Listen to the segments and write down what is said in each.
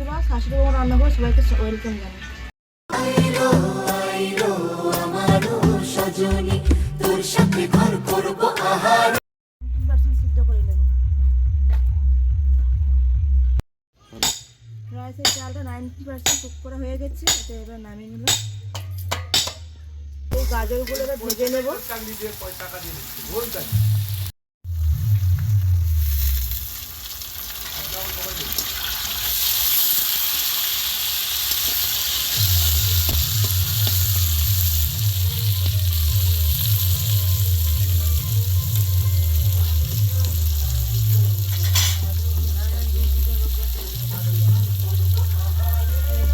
মা শাশুড়ি বউ রান্না করে সবাইকে ওয়েলকাম জানাই। সিদ্ধ করে নেব। রাইসের চালটা 90% কুক করা হয়ে গেছে, এটা এবার নামিয়ে নিলাম। এই গাজরগুলো এবার ভেজে নেব।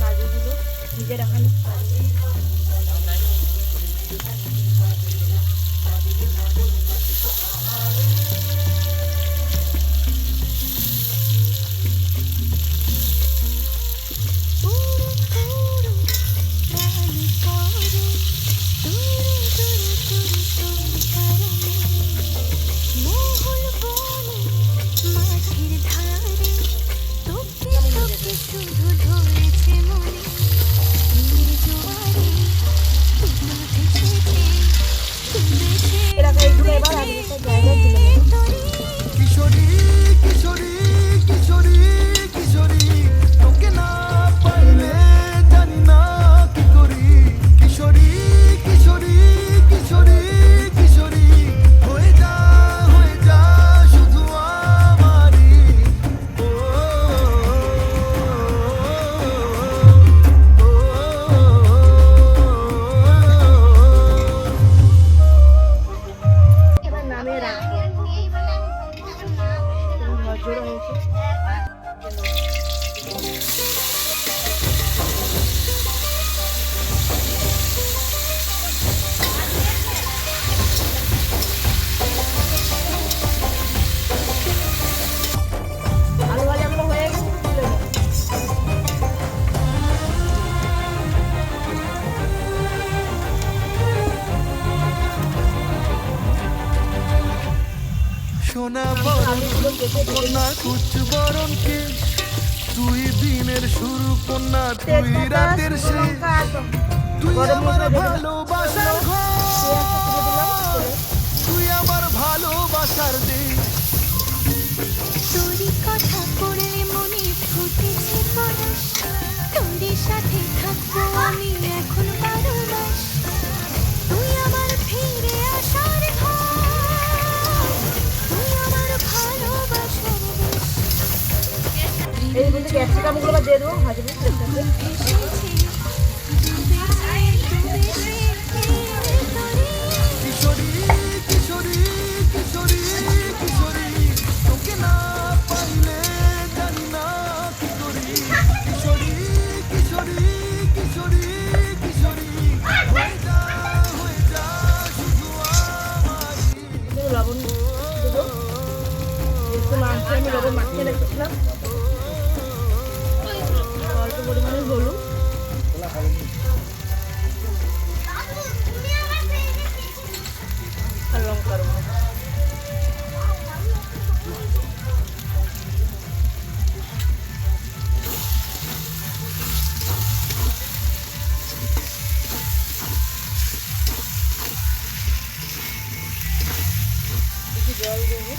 গাজরগুলো ভিজে রাখানো কিশোরী কিশোরী কিশোরী কিশোরী তোকে না পাইলে জানি না কি করি কিশোরী কিশোরী কিশোরী কিশোরী হয়ে যা শুধু আমারই এবার নামিয়ে রাখবো। জোড়া হয়েছে। আলু ভাজাগুলো হয়ে গেছে, তুলে নেব। সোনা বরণ কন্যা কুচ বরণ কে তুই দিনের শুরু কন্যা তুই রাতের শেষ তুই আমার ভালোবাসার ঘর তুই আমার ভালোবাসার দেশ তোরই কথা পড়লে মনে ফুটেছে পরশ তোর সাথে থাকবো আমি এখন 12 মাস তুই আমার ফিরে আসার ঘর তুই আমার ভালোবাসার দেশ এই বলতে ক্যাপসিকামগুলো দিয়ে দেবো, ভাজবো। কিশোরী কিশোরী কিশোরী কিশোরী তোকে না পাইলে জানি না কি করি কিশোরী কিশোরী কিশোরী কিশোরী হয়ে যা শুধু আমারই লবণ দেবো, একটু মাংসে আমি লবণ মাখিয়ে রেখেছিলাম, অল্প পরিমাণে হলুদ, আর লঙ্কার গুঁড়ো। একটু জল দেবো।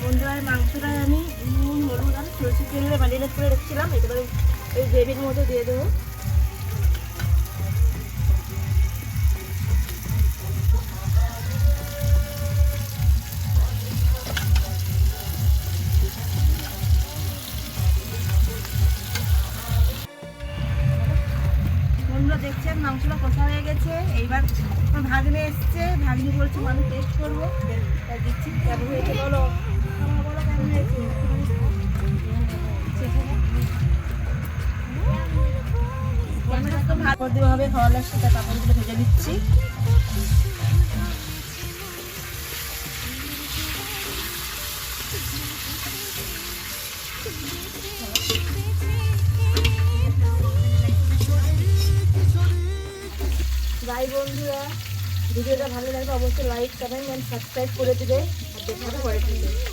বন্ধুরা মাংসটা আমি নুন হলুদ আর সরষে তেল দিয়ে ম্যারিনেট করে রেখেছিলাম, এবারে এই গ্রেভির মধ্যে দিয়ে দেবো। বন্ধুরা দেখছেন মাংসটা কষা হয়ে গেছে, এইবার আমার ভাগ্নে এসছে, ভাগ্নি বলছে আমি টেস্ট করবো, তাই দিচ্ছি। কেমন হয়েছে বলো, বলো কেমন হয়েছে। ভালো দেওয়া খাওয়ালে সেটা কাপড়গুলো ভেজে দিচ্ছি। গাই বন্ধুরা ভিডিওটা ভালো লাগলে অবশ্যই লাইক কমেন্ট অ্যান্ড সাবস্ক্রাইব করে দেবে আর দেখা হবে পরের ভিডিও।